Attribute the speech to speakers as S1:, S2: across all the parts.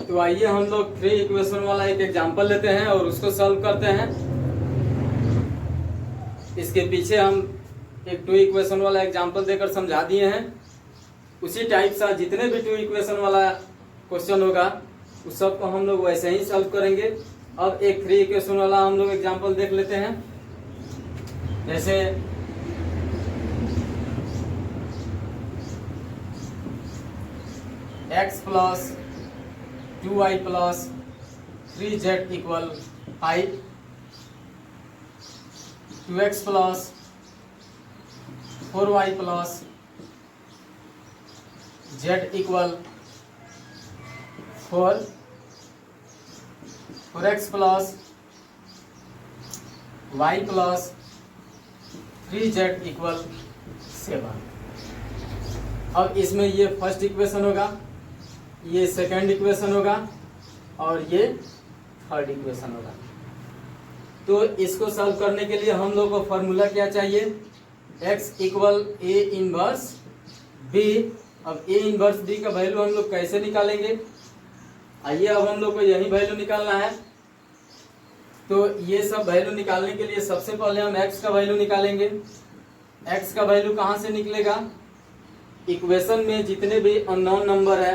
S1: तो आइए हम लोग 3 इक्वेशन वाला एक एग्जांपल लेते हैं और उसको सॉल्व करते हैं। इसके पीछे हम एक 2 इक्वेशन वाला एग्जांपल देकर समझा दिए हैं। उसी टाइप सा जितने भी 2 इक्वेशन वाला क्वेश्चन होगा उस सब को हम लोग वैसे ही सॉल्व करेंगे। अब एक 3 इक्वेशन वाला हम लोग एग्जांपल देख लेते हैं। जैसे x plus 2y plus 3z equal 5, 2x plus 4y plus z equal 4, 4x plus y plus 3z equal 7। अब इसमें ये फर्स्ट इक्वेशन होगा, ये सेकंड इक्वेशन होगा और ये थर्ड इक्वेशन होगा। तो इसको सॉल्व करने के लिए हम लोग को फॉर्मूला क्या चाहिए? x equal A inverse B. अब ए इनवर्स बी का वैल्यू हम लोग कैसे निकालेंगे? आइए अब हम लोग को यही वैल्यू निकालना है। तो ये सब वैल्यू निकालने के लिए सबसे पहले हम x का वैल्यू निकालेंगे। x का वैल्यू कहाँ से निकलेगा? इक्वेशन में जितने भी अननोन नंबर है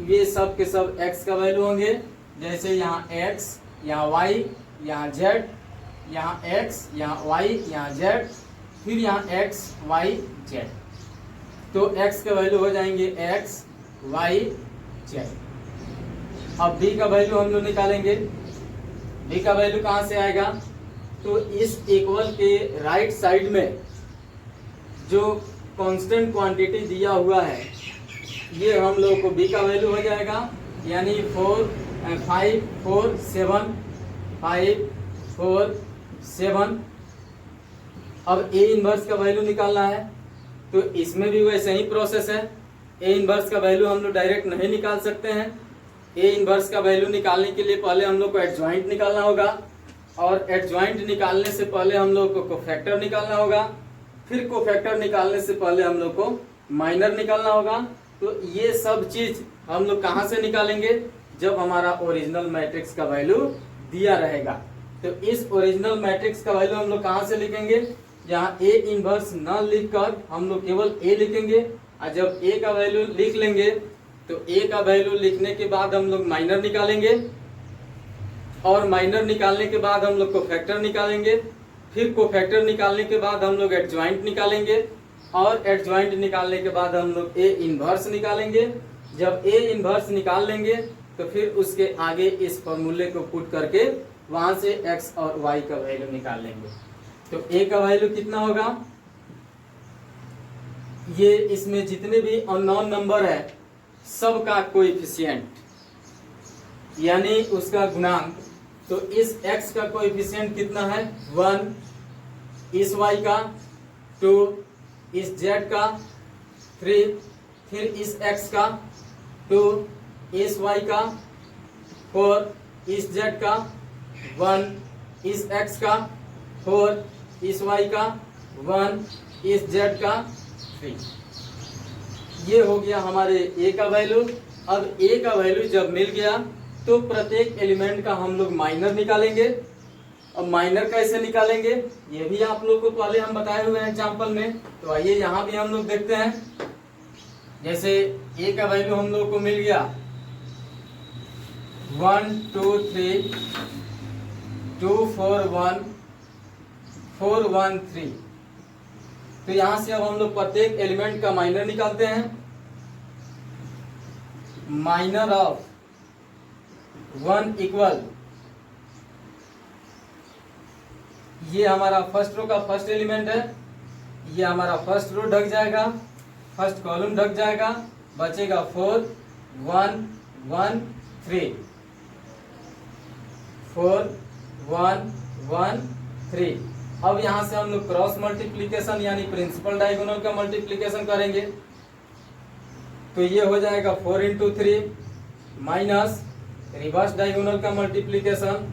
S1: ये सब के सब x का वैल्यू होंगे। जैसे यहाँ x, यहाँ y, यहाँ z, यहाँ x, यहाँ y, यहाँ z, फिर यहाँ x, y, z। तो x के वैल्यू हो जाएंगे x, y, z। अब b का वैल्यू हम लोग निकालेंगे। b का वैल्यू कहाँ से आएगा? तो इस इक्वल के राइट साइड में जो कांस्टेंट क्वांटिटी दिया हुआ है ये हम लोग को b का वैल्यू हो जाएगा, यानी 5, 4, 7, 5, 4, 7। अब a इनवर्स का वैल्यू निकालना है। तो इसमें भी वैसे ही प्रोसेस है। a इनवर्स का वैल्यू हम लोग डायरेक्ट नहीं निकाल सकते हैं। a इनवर्स का वैल्यू निकालने के लिए पहले हम लोग को एडजॉइंट निकालना होगा और एडजॉइंट निकालने से पहले हम लोग को कोफैक्टर निकालना होगा। फिर कोफैक्टर निकालने से पहले हम लोग को माइनर निकालना होगा। तो ये सब चीज हम लोग कहाँ से निकालेंगे? जब हमारा ओरिजिनल मैट्रिक्स का वैल्यू दिया रहेगा। तो इस ओरिजिनल मैट्रिक्स का वैल्यू हम लोग कहाँ से लिखेंगे? यहाँ a इनवर्स न लिखकर हम लोग केवल a लिखेंगे। और जब a का वैल्यू लिख लेंगे तो a का वैल्यू लिखने के बाद हम लोग माइनर निकालेंगे और माइनर निकालने के बाद हम लोग कोफैक्टर निकालेंगे। फिर कोफैक्टर निकालने के बाद हम लोग एडजॉइंट निकालेंगे और एडजॉइंट निकालने के बाद हम लोग a इनवर्स निकालेंगे। जब a इनवर्स निकाल लेंगे तो फिर उसके आगे इस फॉर्मूले को पुट करके वहां से x और y का वैल्यू निकाल लेंगे। तो a का वैल्यू कितना होगा? ये इसमें जितने भी अननोन नंबर है सब का कोएफिशिएंट यानी उसका गुणांक। तो इस x का कोएफिशिएंट कितना है? 1, इस y का 2, इस z का 3, फिर इस x का 2, इस y का 4, इस z का 1, इस x का 4, इस y का 1, इस z का 3। ये हो गया हमारे a का वैल्यू। अब a का वैल्यू जब मिल गया तो प्रत्येक एलिमेंट का हम लोग माइनर निकालेंगे। अब माइनर कैसे निकालेंगे ये भी आप लोग को पहले हम बताए हुए हैं एग्जाम्पल में। तो आइए यहाँ भी हम लोग देखते हैं। जैसे a का वैल्यू हम लोग को मिल गया 1, 2, 3, 2, 4, 1, 4, 1, 3। तो यहाँ से अब हम लोग प्रत्येक एलिमेंट का माइनर निकालते हैं। माइनर ऑफ 1 इक्वल, ये हमारा फर्स्ट रो का फर्स्ट एलिमेंट है, ये हमारा फर्स्ट रो ढक जाएगा, फर्स्ट कॉलम ढक जाएगा, बचेगा 4, 1, 1, 3, 4, 1, 1, 3। अब यहाँ से हम लोग क्रॉस मल्टीप्लीकेशन यानी प्रिंसिपल डायगोनल का मल्टीप्लीकेशन करेंगे। तो ये हो जाएगा 4 इंटू 3 माइनस रिवर्स डायगोनल का मल्टीप्लीकेशन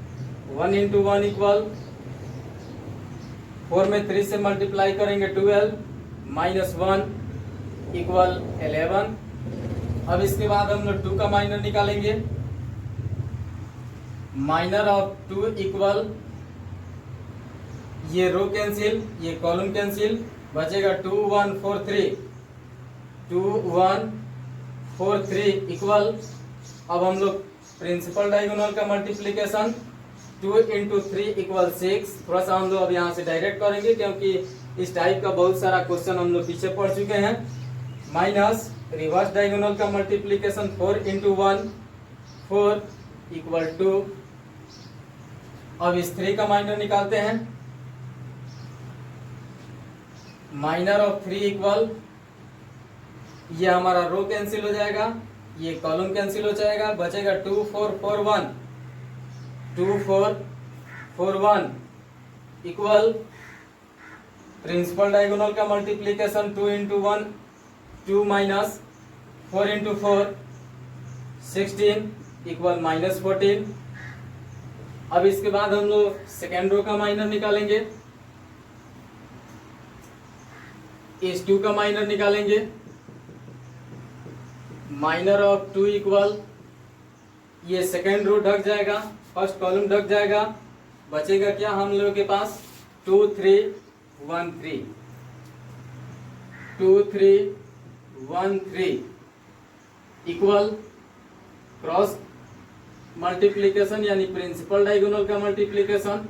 S1: 1 इंटू 1 इक्वल 4 में 3 से मल्टीप्लाई करेंगे 12 माइनस 1 इक्वल 11। अब इसके बाद हम लोग 2 का माइनर निकालेंगे। माइनर ऑफ 2 इक्वल, ये रो कैंसिल, ये कॉलम कैंसिल, बचेगा 2 1 4 3, 2 1 4 3 इक्वल। अब हम लोग प्रिंसिपल डायगोनल का मल्टीप्लीकेशन 2 इंटू 3 इक्वल 6। थोड़ा सा हम लोग अब यहाँ से डायरेक्ट करेंगे क्योंकि इस टाइप का बहुत सारा क्वेश्चन हम लोग पीछे पढ़ चुके हैं। माइनस रिवर्स डायगोनल का मल्टीप्लीकेशन 4 इंटू 1 4 इक्वल 2। अब इस 3 का माइनर निकालते हैं। माइनर ऑफ 3 इक्वल, ये हमारा रो कैंसिल हो जाएगा, ये कॉलम कैंसिल हो जाएगा, बचेगा 2 4 4 1, 2 4 4 1 इक्वल प्रिंसिपल डायगोनल का multiplication 2 into 1 2 minus 4 into 4 16 equal minus 14। अब इसके बाद हम लोग सेकेंड रो का माइनर निकालेंगे, इस 2 का माइनर निकालेंगे। माइनर ऑफ 2 इक्वल, ये सेकेंड रो ढक जाएगा, फर्स्ट कॉलम ढक जाएगा, बचेगा क्या हम लोगों के पास 2 3 1 3, 2 3 1 3 इक्वल क्रॉस मल्टीप्लीकेशन यानी प्रिंसिपल डायगोनल का multiplication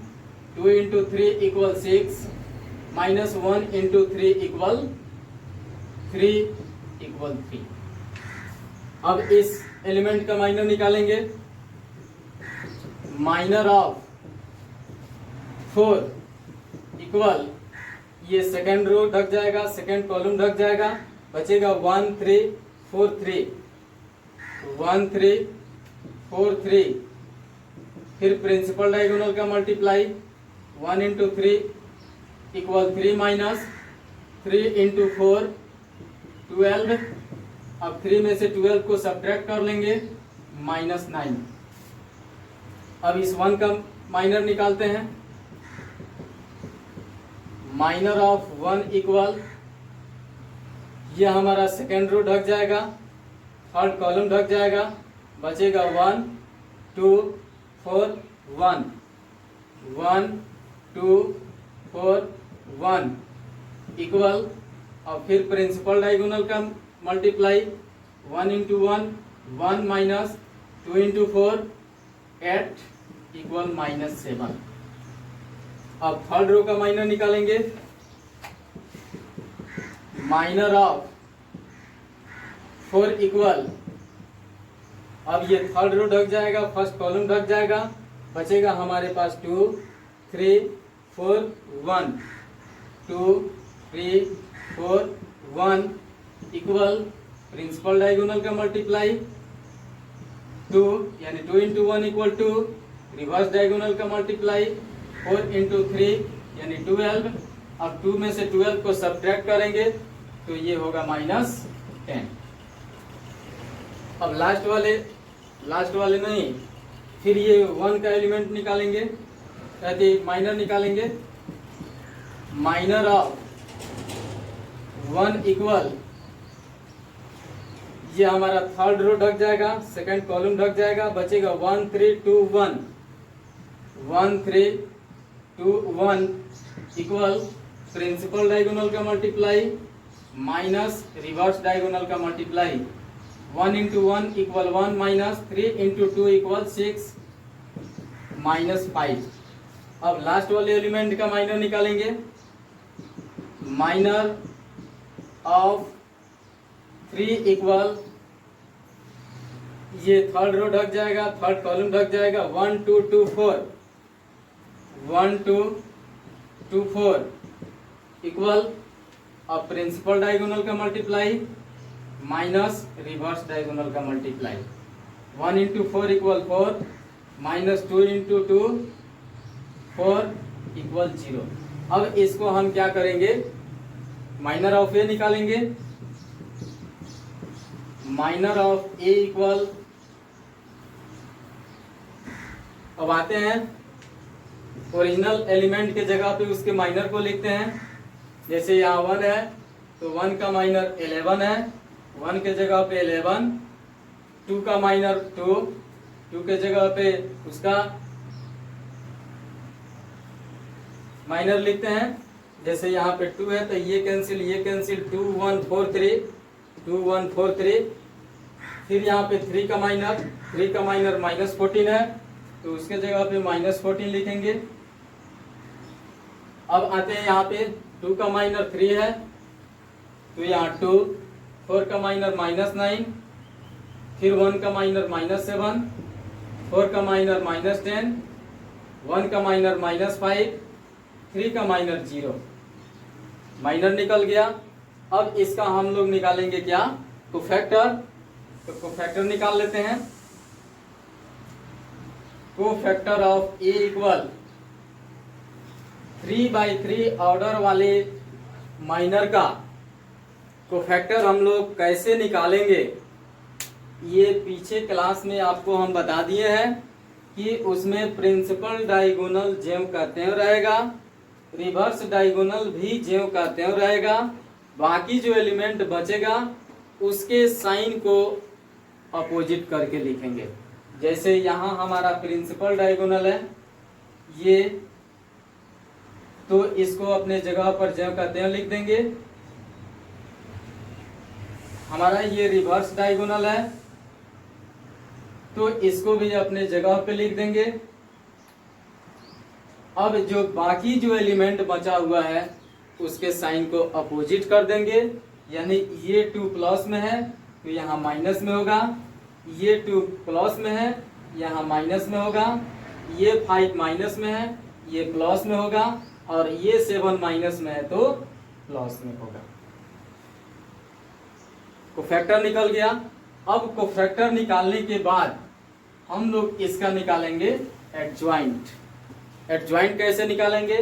S1: 2 into 3 equal 6 minus 1 into 3 equal 3 equal 3। अब इस एलिमेंट का माइनर निकालेंगे। माइनर ऑफ 4 इक्वल, ये सेकेंड रो ढक जाएगा, सेकेंड कॉलम ढक जाएगा, बचेगा 1 3 4 3, 1 3 4 3, फिर प्रिंसिपल डायगोनल का multiply 1 into 3 equal 3 minus 3 into 4 12। अब 3 में से 12 को सब्ट्रैक्ट कर लेंगे, माइनस 9। अब इस 1 का माइनर निकालते हैं। माइनर ऑफ 1 इक्वल, ये हमारा सेकेंड रो ढक जाएगा, थर्ड कॉलम ढक जाएगा, बचेगा 1 2 4 1, 1 2 4 1 इक्वल। और फिर प्रिंसिपल डायगोनल का multiply 1 into 1 1 minus 2 into 4 8 equal minus 7। अब थर्ड रो का माइनर निकालेंगे। माइनर ऑफ 4 इक्वल, अब ये थर्ड रो ढक जाएगा, फर्स्ट कॉलम ढक जाएगा, बचेगा हमारे पास 2 3 4 1, 2 3 4 1 इक्वल प्रिंसिपल डायगोनल का मल्टीप्लाई 2 यानी 2 इंटू 1 इक्वल 2, रिवर्स डायगोनल का मल्टीप्लाई 4 इंटू 3 यानी 12। अब 2 में से 12 को सब्ट्रैक्ट करेंगे तो ये होगा माइनस 10। अब लास्ट वाले नहीं, फिर ये 1 का एलिमेंट निकालेंगे, कहते माइनर निकालेंगे। माइनर ऑफ 1 इक्वल, ये हमारा थर्ड रो ढक जाएगा, सेकंड कॉलम ढक जाएगा, बचेगा 1 3 2 1, 1 3 2 1 इक्वल प्रिंसिपल डायगोनल का मल्टीप्लाई माइनस रिवर्स डायगोनल का multiply 1 into 1 equal 1 minus 3 into 2 equal 6 minus 5। अब लास्ट वाले एलिमेंट का माइनर निकालेंगे। माइनर ऑफ 3 इक्वल, ये थर्ड रो ढक जाएगा, थर्ड कॉलम ढक जाएगा, 1 2 2 4, 1 2 2 4 इक्वल। अब प्रिंसिपल डायगोनल का मल्टीप्लाई माइनस रिवर्स डायगोनल का multiply 1 into 4 equal 4 minus 2 into 2 4 equal 0। अब इसको हम क्या करेंगे, माइनर ऑफ ए निकालेंगे। माइनर ऑफ ए इक्वल, अब आते हैं ओरिजिनल एलिमेंट के जगह पे उसके माइनर को लिखते हैं। जैसे यहाँ 1 है तो 1 का माइनर 11 है, 1 के जगह पे 11, 2 का माइनर 2, 2 के जगह पे उसका माइनर लिखते हैं। जैसे यहाँ पे 2 है तो ये कैंसिल 2 1 4 3 फिर यहाँ पे 3 का माइनर -14 है तो उसके जगह पे -14 लिखेंगे। अब आते हैं यहाँ पे 2 का माइनर 3 है तो यहाँ 2, 4 का माइनर -9, फिर 1 का माइनर -7, 4 का माइनर -10, 1 का माइनर -5, 3 का माइनर 0, माइनर निकल गया। अब इसका हम लोग निकालेंगे क्या, कोफैक्टर। तो कोफैक्टर निकाल लेते हैं। Cofactor of A equal 3/3 order वाले माइनर का कोफैक्टर हम लोग कैसे निकालेंगे, ये पीछे क्लास में आपको हम बता दिए हैं कि उसमें प्रिंसिपल डायगोनल ज्यों का त्यों रहेगा, रिवर्स डायगोनल भी ज्यों का त्यों रहेगा, बाकी जो एलिमेंट बचेगा उसके साइन को अपोजिट करके लिखेंगे। जैसे यहाँ हमारा प्रिंसिपल डायगोनल है ये, तो इसको अपने जगह पर ज्यों का त्यों लिख देंगे। हमारा ये रिवर्स डायगोनल है तो इसको भी अपने जगह पे लिख देंगे। अब जो बाकी जो एलिमेंट बचा हुआ है उसके साइन को अपोजिट कर देंगे। यानी ये 2 प्लस में है तो यहाँ माइनस में होगा, ये 2 प्लस में है यहाँ माइनस में होगा, ये 5 माइनस में है ये प्लस में होगा, और ये 7 माइनस में है तो प्लस में होगा। कोफैक्टर निकल गया। अब कोफैक्टर निकालने के बाद हम लोग इसका निकालेंगे एडज्वाइंट। एडज्वाइंट कैसे निकालेंगे,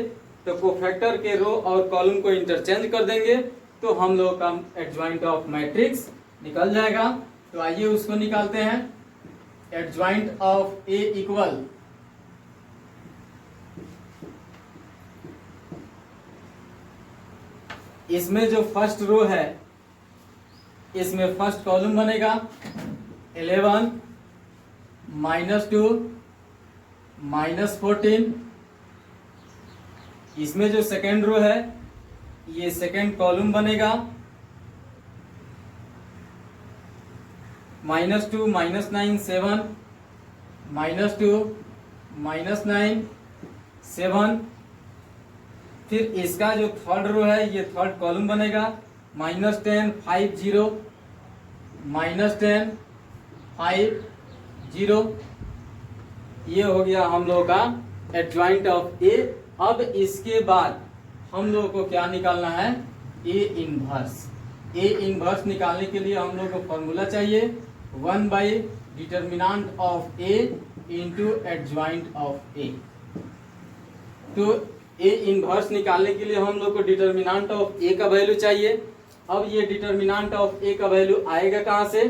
S1: तो कोफैक्टर के रो और कॉलम को इंटरचेंज कर देंगे तो हम लोग का एडज्वाइंट ऑफ मैट्रिक्स निकल जाएगा। तो आइए उसको निकालते हैं। एडज्वाइंट ऑफ ए इक्वल इसमें जो फर्स्ट रो है इसमें फर्स्ट कॉलम बनेगा 11 -2 -14। इसमें जो सेकेंड रो है ये सेकेंड कॉलम बनेगा -2 -9 7 -2 -9 7। फिर इसका जो थर्ड रो है ये थर्ड कॉलम बनेगा -10 5 0 -10 5 0। ये हो गया हम लोगों का एडज्वाइंट ऑफ ए। अब इसके बाद हम लोगों को क्या निकालना है, ए इनवर्स। ए इनवर्स निकालने के लिए हम लोग को फॉर्मूला चाहिए 1/डिटर्मिनेंट of A into adjoint of A. तो ए इनवर्स निकालने के लिए हम लोग को डिटर्मिनेंट ऑफ ए का वैल्यू चाहिए। अब ये डिटर्मिनेंट ऑफ ए का वैल्यू आएगा कहां से,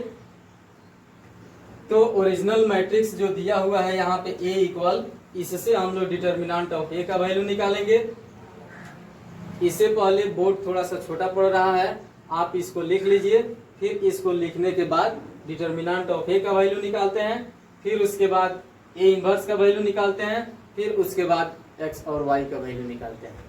S1: तो ओरिजिनल मैट्रिक्स जो दिया हुआ है यहाँ पे ए इक्वल, इससे हम लोग डिटर्मिनेंट ऑफ ए का वैल्यू निकालेंगे। इससे पहले बोर्ड थोड़ा सा छोटा पड़ रहा है, आप इसको लिख लीजिए। फिर इसको लिखने के बाद डिटर्मिनेंट ऑफ ए का वैल्यू निकालते हैं, फिर उसके बाद ए इनवर्स का वैल्यू निकालते हैं, फिर उसके बाद एक्स और वाई का वैल्यू निकालते हैं।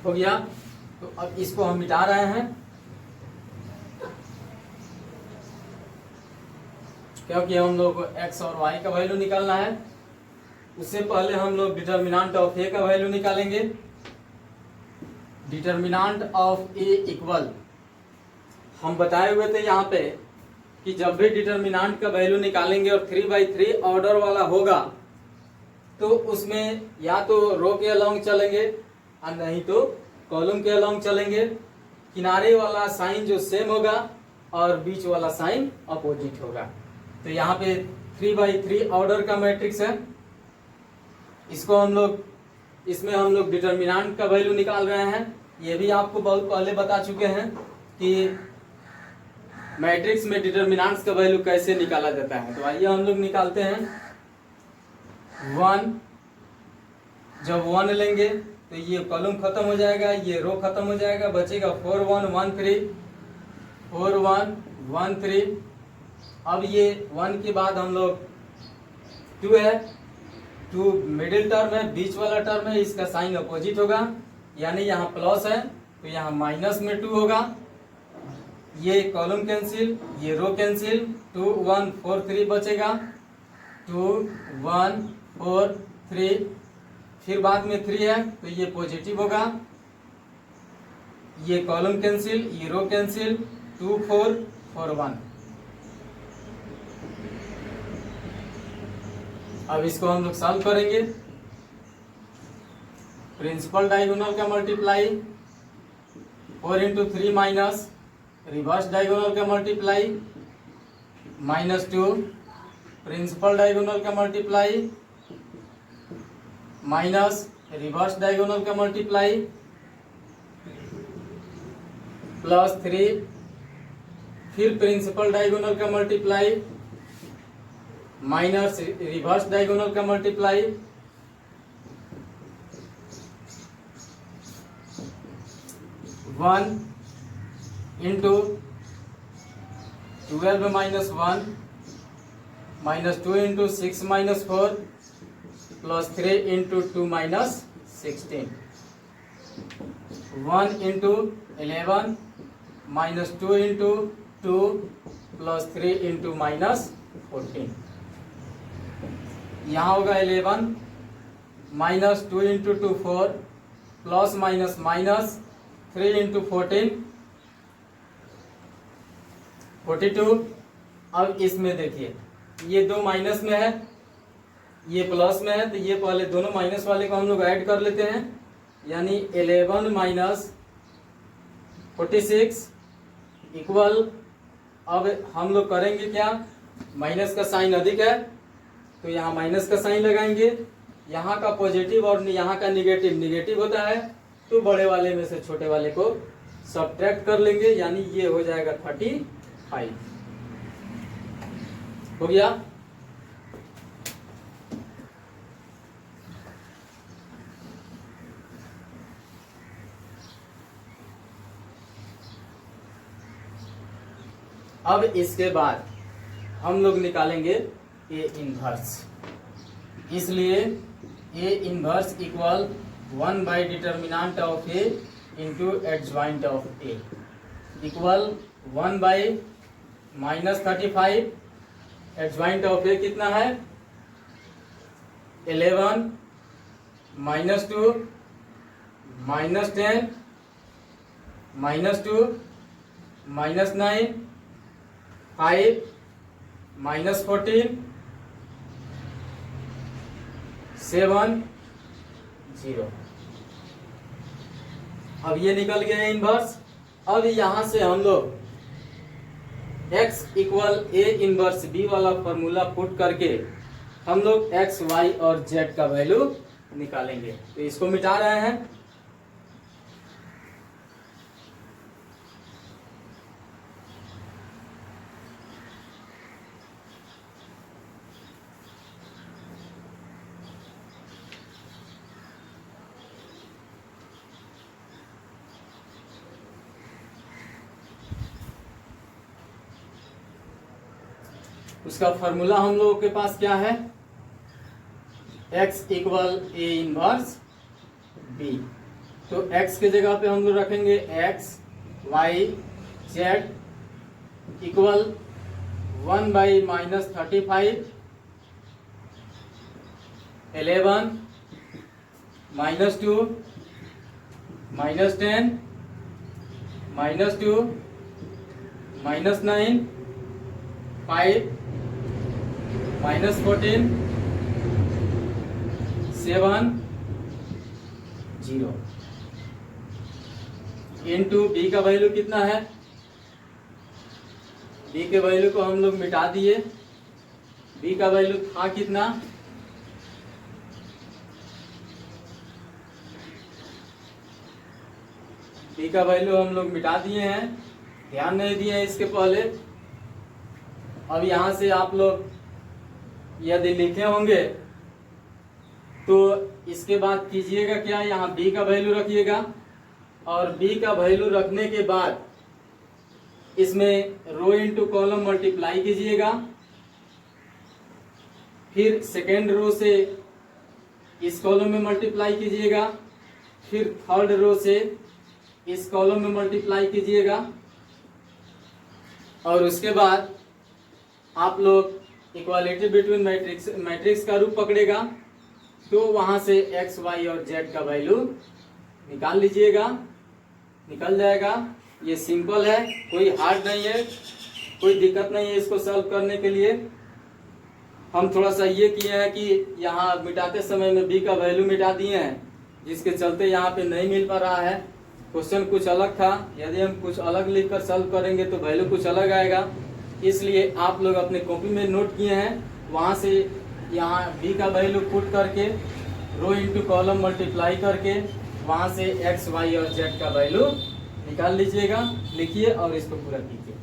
S1: हो गया। तो अब इसको हम मिटा रहे हैं, क्योंकि हम लोग को x और y का वैल्यू निकालना है। उससे पहले हम लोग डिटर्मिनेंट ऑफ a का वैल्यू निकालेंगे। डिटर्मिनेंट ऑफ a इक्वल, हम बताए हुए थे यहाँ पे कि जब भी डिटर्मिनेंट का वैल्यू निकालेंगे और 3/3 ऑर्डर वाला होगा तो उसमें या तो रो के अलोंग चलेंगे और नहीं तो कॉलम के अलोंग चलेंगे। किनारे वाला साइन जो सेम होगा और बीच वाला साइन अपोजिट होगा। तो यहाँ पे 3/3 ऑर्डर का मैट्रिक्स है। इसको हम लोग, इसमें हम लोग डिटर्मिनेंट का वैल्यू निकाल रहे हैं। ये भी आपको बहुत पहले बता चुके हैं कि मैट्रिक्स में डिटर्मिनेंट्स का वैल्यू कैसे निकाला जाता है। तो आइए हम लोग निकालते हैं। 1, जब 1 लेंगे तो ये कॉलम खत्म हो जाएगा, ये रो खत्म हो जाएगा, बचेगा 4 1 1 3, 4 1 1 3। अब ये 1 के बाद हम लोग 2 है, 2 मिडिल टर्म है, बीच वाला टर्म है, इसका साइन अपोजिट होगा, यानी यहाँ प्लस है तो यहाँ माइनस में 2 होगा। ये कॉलम कैंसिल, ये रो कैंसिल, 2 1 4 3 बचेगा, 2 1 4 3। फिर बाद में 3 है तो ये पॉजिटिव होगा, ये कॉलम कैंसिल, ये रो कैंसिल, 2 4 4 1। अब इसको हम लोग सॉल्व करेंगे। प्रिंसिपल डायगोनल का मल्टीप्लाई, 4 × 3 माइनस रिवर्स डायगोनल का मल्टीप्लाई -2, प्रिंसिपल डायगोनल का मल्टीप्लाई माइनस रिवर्स डायगोनल का मल्टीप्लाई +3, फिर प्रिंसिपल डायगोनल का मल्टीप्लाई माइनस रिवर्स डायगोनल का मल्टीप्लाई, 1 × 12 - 1 -2 × 6 - 4 +3 × 2 - 16, 1 × 11 -2 × 2 +3 × -14। यहाँ होगा 11 -2 × 2 4 प्लस माइनस माइनस 3 × 14 42। अब इसमें देखिए ये 2 माइनस में है, ये प्लस में है, तो ये पहले दोनों माइनस वाले को हम लोग ऐड कर लेते हैं, यानी 11 - 46 इक्वल। अब हम लोग करेंगे क्या, माइनस का साइन अधिक है तो यहाँ माइनस का साइन लगाएंगे, यहाँ का पॉजिटिव और यहाँ का निगेटिव निगेटिव होता है तो बड़े वाले में से छोटे वाले को सब्ट्रैक्ट कर लेंगे, यानी ये हो जाएगा 35। हो गया। अब इसके बाद हम लोग निकालेंगे ए इनवर्स। इसलिए ए इनवर्स इक्वल 1/डिटर्मिनेंट of A into adjoint of A equal 1/-35। Adjoint of A कितना है 11 -2 -10 -2 -9 5 -14 7 0। अब ये निकल गया इनवर्स। अब यहाँ से हम लोग x equal A inverse B वाला फॉर्मूला पुट करके हम लोग x, y और z का वैल्यू निकालेंगे। तो इसको मिटा रहे हैं। उसका फॉर्मूला हम लोगों के पास क्या है, x equal A inverse B. तो x के जगह पे हम लोग रखेंगे x y z equal 1/-35 11 -2 -10 -2 -9 5 -14 7 0 into B का वैल्यू कितना है। बी के वैल्यू को हम लोग मिटा दिए। बी का वैल्यू था कितना, बी का वैल्यू हम लोग मिटा दिए हैं, ध्यान नहीं दिए हैं इसके पहले। अब यहां से आप लोग यदि लिखे होंगे तो इसके बाद कीजिएगा क्या, यहाँ बी का वैल्यू रखिएगा और बी का वैल्यू रखने के बाद इसमें रो इनटू कॉलम मल्टीप्लाई कीजिएगा। फिर सेकेंड रो से इस कॉलम में मल्टीप्लाई कीजिएगा, फिर थर्ड रो से इस कॉलम में मल्टीप्लाई कीजिएगा और उसके बाद आप लोग इक्वालिटी बिटवीन मैट्रिक्स का रूप पकड़ेगा तो वहां से x, y और z का वैल्यू निकाल लीजिएगा, निकल जाएगा। ये सिंपल है, कोई हार्ड नहीं है, कोई दिक्कत नहीं है इसको सॉल्व करने के लिए। हम थोड़ा सा ये किए हैं कि यहाँ मिटाते समय में b का वैल्यू मिटा दिए हैं, जिसके चलते यहाँ पे नहीं मिल पा रहा है। क्वेश्चन कुछ अलग था, यदि हम कुछ अलग लिखकर सॉल्व करेंगे तो वैल्यू कुछ अलग आएगा। इसलिए आप लोग अपने कॉपी में नोट किए हैं, वहाँ से यहाँ b का वैल्यू पुट करके रो इनटू कॉलम मल्टीप्लाई करके वहाँ से x, y और z का वैल्यू निकाल लीजिएगा। लिखिए और इसको पूरा कीजिए।